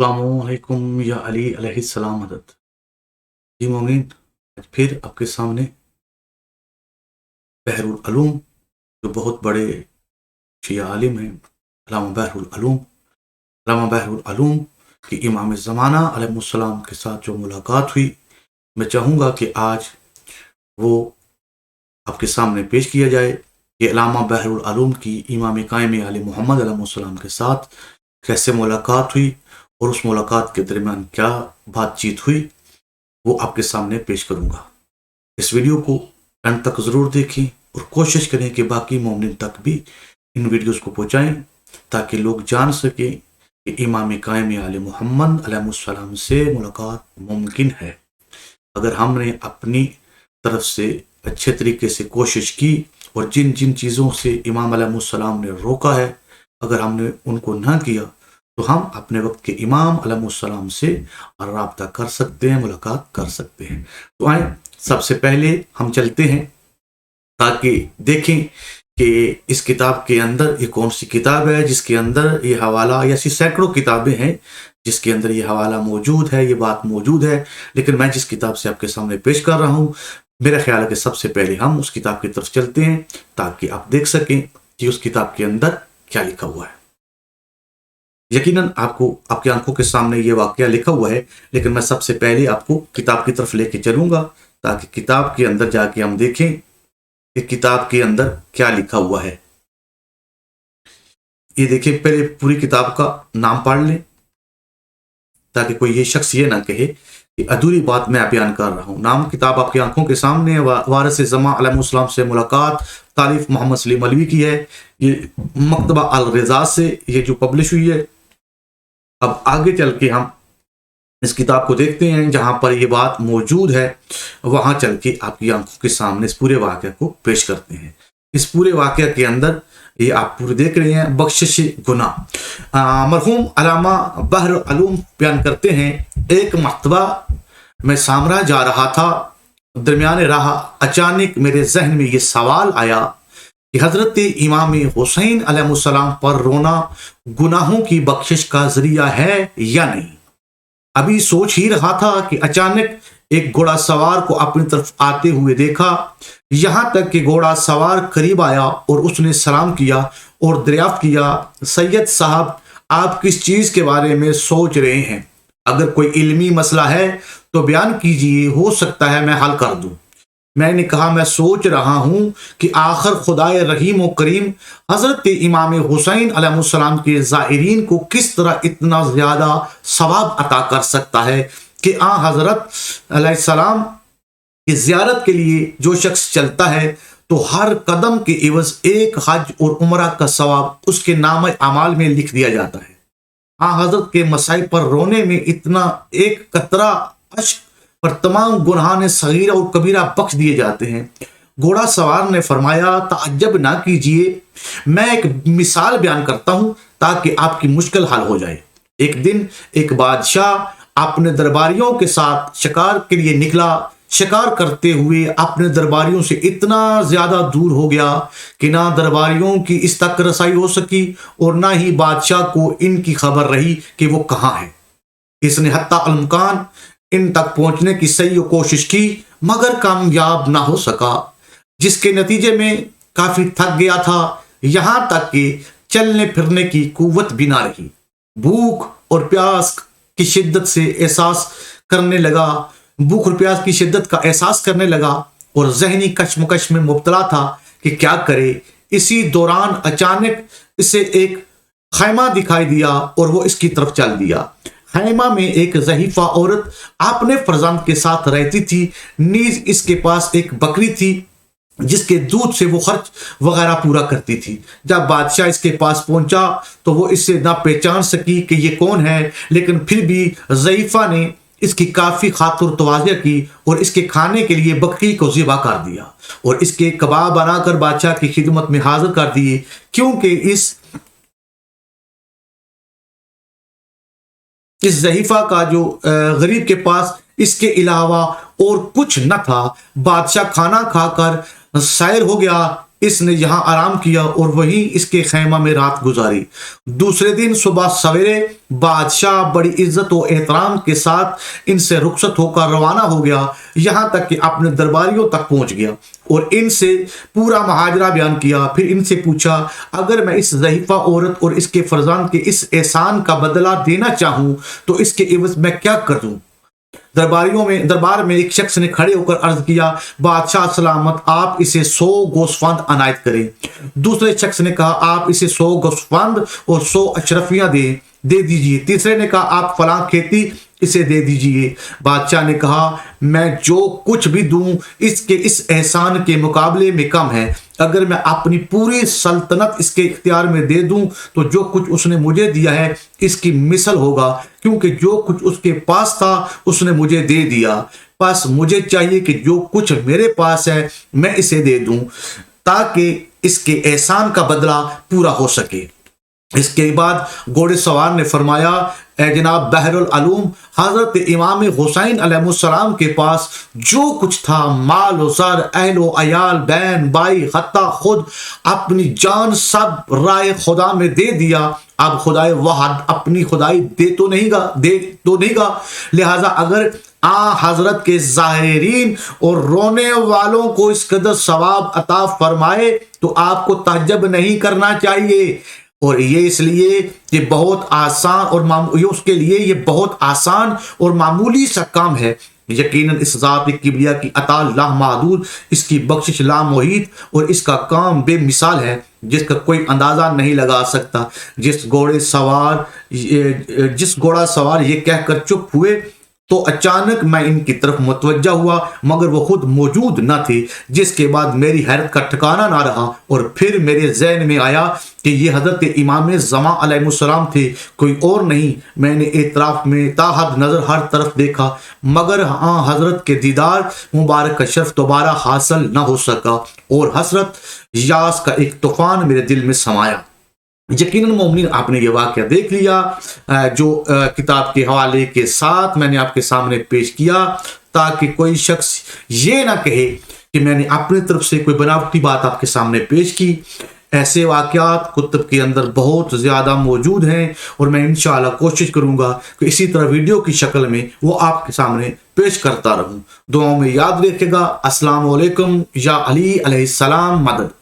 अस्सलामुअलैकुम या अली अलैहिस्सलाम मदद। जी मोमिन, आज फिर आपके सामने बहरुल उलूम, जो बहुत बड़े शिया आलिम हैं, अल्लामा बहरुल उलूम की इमाम ज़माना अलैहिस्सलाम के साथ जो मुलाकात हुई, मैं चाहूँगा कि आज वो आपके सामने पेश किया जाए कि अल्लामा बहरुल उलूम की इमाम कायम आले मोहम्मद अलैहिस्सलाम के साथ कैसे मुलाकात हुई और उस मुलाकात के दरमियान क्या बातचीत हुई, वो आपके सामने पेश करूँगा। इस वीडियो को अंत तक ज़रूर देखें और कोशिश करें कि बाकी मोमिन तक भी इन वीडियोस को पहुँचाएँ, ताकि लोग जान सकें कि इमाम कायम आले मोहम्मद अलैहिस्सलाम से मुलाकात मुमकिन है। अगर हमने अपनी तरफ से अच्छे तरीके से कोशिश की और जिन जिन चीज़ों से इमाम अलैहिस्सलाम ने रोका है, अगर हमने उनको ना किया, तो हम अपने वक्त के इमाम अलैहिस्सलाम से राब्ता कर सकते हैं, मुलाकात कर सकते हैं। तो आए, सबसे पहले हम चलते हैं ताकि देखें कि इस किताब के अंदर ये कौन सी किताब है जिसके अंदर ये हवाला, या ऐसी सैकड़ों किताबें हैं जिसके अंदर ये हवाला मौजूद है, ये बात मौजूद है, लेकिन मैं जिस किताब से आपके सामने पेश कर रहा हूँ, मेरा ख्याल है कि सबसे पहले हम उस किताब की तरफ चलते हैं ताकि आप देख सकें कि उस किताब के अंदर क्या लिखा हुआ है। यकीनन आपको आपकी आंखों के सामने ये वाकया लिखा हुआ है, लेकिन मैं सबसे पहले आपको किताब की तरफ लेके चलूंगा ताकि किताब के अंदर जाके हम देखें कि किताब के अंदर क्या लिखा हुआ है। ये देखिए, पहले पूरी किताब का नाम पढ़ लें ताकि कोई ये शख्स ये ना कहे कि अधूरी बात मैं बयान कर रहा हूँ। नाम किताब आपकी आंखों के सामने, वारिस ज़मा अलैहिस्सलाम से मुलाकात, तारीफ मोहम्मद सलीम अलवी की है। ये मकतबा अल रज़ा से ये जो पब्लिश हुई है। अब आगे चल के हम इस किताब को देखते हैं, जहां पर ये बात मौजूद है वहां चल के आपकी आंखों के सामने इस पूरे वाक़या को पेश करते हैं। इस पूरे वाक़या के अंदर ये आप पूरे देख रहे हैं, बख्शिश गुनाह। मरहूम अल्लामा बहरुल उलूम बयान करते हैं, एक मरतबा मैं सामरा जा रहा था, दरमियान राह अचानक मेरे जहन में ये सवाल आया कि हजरत इमाम हुसैन अलैहिस्सलाम पर रोना गुनाहों की बख्शिश का जरिया है या नहीं। अभी सोच ही रहा था कि अचानक एक घोड़ा सवार को अपनी तरफ आते हुए देखा। यहां तक कि घोड़ा सवार करीब आया और उसने सलाम किया और दरियाफ्त किया, सैयद साहब, आप किस चीज के बारे में सोच रहे हैं? अगर कोई इल्मी मसला है तो बयान कीजिए, हो सकता है मैं हल कर दूं। मैंने कहा, मैं सोच रहा हूं कि आखिर खुदाए रहीम और करीम हजरत इमाम हुसैन अलैहिस्सलाम के ज़ायरीन को किस तरह इतना ज्यादा सवाब अता कर सकता है कि हजरत अलैहिस्सलाम की ज़ियारत के लिए जो शख्स चलता है तो हर कदम के एवज एक हज और उम्रा का सवाब उसके नाम अमाल में लिख दिया जाता है। हजरत के मसाइब पर रोने में इतना एक कतरा अश्क पर तमाम गुनाह ने सगीरा और कबीरा बख्श दिए जाते हैं। घोड़ा सवार ने फरमाया, ताज्जुब ना कीजिए, मैं एक मिसाल बयान करता हूं ताकि आपकी मुश्किल हल हो जाए। एक दिन एक बादशाह अपने दरबारियों के साथ शिकार के लिए निकला। शिकार करते हुए अपने दरबारियों से इतना ज्यादा दूर हो गया कि ना दरबारियों की इस तक रसाई हो सकी और ना ही बादशाह को इनकी खबर रही कि वो कहाँ है। इसने हत्ता अलमकान इन तक पहुंचने की सही कोशिश की, मगर कामयाब ना हो सका, जिसके नतीजे में काफी थक गया था, यहां तक कि चलने फिरने की कुव्वत भी ना रही। भूख और प्यास की शिद्दत से एहसास करने लगा, भूख और प्यास की शिद्दत का एहसास करने लगा और जहनी कश्मकश में मुब्तला था कि क्या करे। इसी दौरान अचानक इसे एक खैमा दिखाई दिया और वो इसकी तरफ चल दिया। खैमा में एक ज़हीफ़ा औरत अपने फरजंद के साथ रहती थी। नीज इसके पास एक बकरी थी जिसके दूध से वो खर्च वगैरह पूरा करती थी। जब बादशाह इसके पास पहुंचा तो वो इससे ना पहचान सकी कि ये कौन है, लेकिन फिर भी ज़हीफ़ा ने इसकी काफ़ी खातिर तवाज़ुह की और इसके खाने के लिए बकरी को ज़िबा कर दिया और इसके कबाब बनाकर बादशाह की खिदमत में हाजिर कर दिए। क्योंकि इस ज़हीफ़ा का जो गरीब के पास इसके अलावा और कुछ न था। बादशाह खाना खाकर सैर हो गया اس نے یہاں آرام کیا اور وہیں اس کے خیمہ میں رات گزاری۔ دوسرے دن صبح سویرے بادشاہ بڑی عزت و احترام کے ساتھ ان سے رخصت ہو کر روانہ ہو گیا، یہاں تک کہ اپنے درباریوں تک پہنچ گیا اور ان سے پورا مہاجرہ بیان کیا۔ پھر ان سے پوچھا، اگر میں اس ضعیفہ عورت اور اس کے فرزند کے اس احسان کا بدلہ دینا چاہوں تو اس کے عوض میں کیا کر دوں؟ دربار میں ایک شخص نے کھڑے ہو کر عرض کیا، بادشاہ سلامت، آپ اسے 100 گوسفند عنایت کریں۔ دوسرے شخص نے کہا، آپ اسے 100 گوسفند اور 100 اشرفیاں دے دیجئے۔ تیسرے نے کہا، آپ فلاں کھیتی اسے دے دیجئے۔ بادشاہ نے کہا، میں جو کچھ بھی دوں اس کے اس احسان کے مقابلے میں کم ہے۔ اگر میں اپنی پوری سلطنت اس کے اختیار میں دے دوں تو جو کچھ اس نے مجھے دیا ہے اس کی مثل ہوگا، کیونکہ جو کچھ اس کے پاس تھا اس نے مجھے دے دیا۔ بس مجھے چاہیے کہ جو کچھ میرے پاس ہے میں اسے دے دوں تاکہ اس کے احسان کا بدلہ پورا ہو سکے۔ اس کے بعد گھوڑے سوار نے فرمایا، اے جناب بحر العلوم، حضرت امام حسین علیہ السلام کے پاس جو کچھ تھا، مال و زر، اہل و عیال، بہن بھائی، حتیٰ خود اپنی جان، سب رائے خدا میں دے دیا۔ اب خدائے واحد اپنی خدائی دے تو نہیں گا، لہٰذا اگر حضرت کے ظاہرین اور رونے والوں کو اس قدر ثواب عطا فرمائے تو آپ کو تعجب نہیں کرنا چاہیے، اور یہ اس لیے یہ بہت آسان اور معمولی سا کام ہے۔ یقیناً اس ذات کبریا کی عطا لامحدود، اس کی بخشش لامحیط، اور اس کا کام بے مثال ہے جس کا کوئی اندازہ نہیں لگا سکتا۔ جس گھوڑا سوار یہ کہہ کر چپ ہوئے تو اچانک میں ان کی طرف متوجہ ہوا، مگر وہ خود موجود نہ تھے، جس کے بعد میری حیرت کا ٹھکانہ نہ رہا، اور پھر میرے ذہن میں آیا کہ یہ حضرت امام زمان علیہ السلام تھے، کوئی اور نہیں۔ میں نے اطراف میں تاحد نظر ہر طرف دیکھا، مگر حضرت کے دیدار مبارک کا شرف دوبارہ حاصل نہ ہو سکا، اور حسرت یاس کا ایک طوفان میرے دل میں سمایا۔ یقیناً مومنین، آپ نے یہ واقعہ دیکھ لیا جو کتاب کے حوالے کے ساتھ میں نے آپ کے سامنے پیش کیا، تاکہ کوئی شخص یہ نہ کہے کہ میں نے اپنی طرف سے کوئی بناوٹی بات آپ کے سامنے پیش کی۔ ایسے واقعات کتب کے اندر بہت زیادہ موجود ہیں، اور میں انشاءاللہ کوشش کروں گا کہ اسی طرح ویڈیو کی شکل میں وہ آپ کے سامنے پیش کرتا رہوں۔ دعاؤں میں یاد رکھے گا۔ السلام علیکم۔ یا علی علیہ السلام مدد۔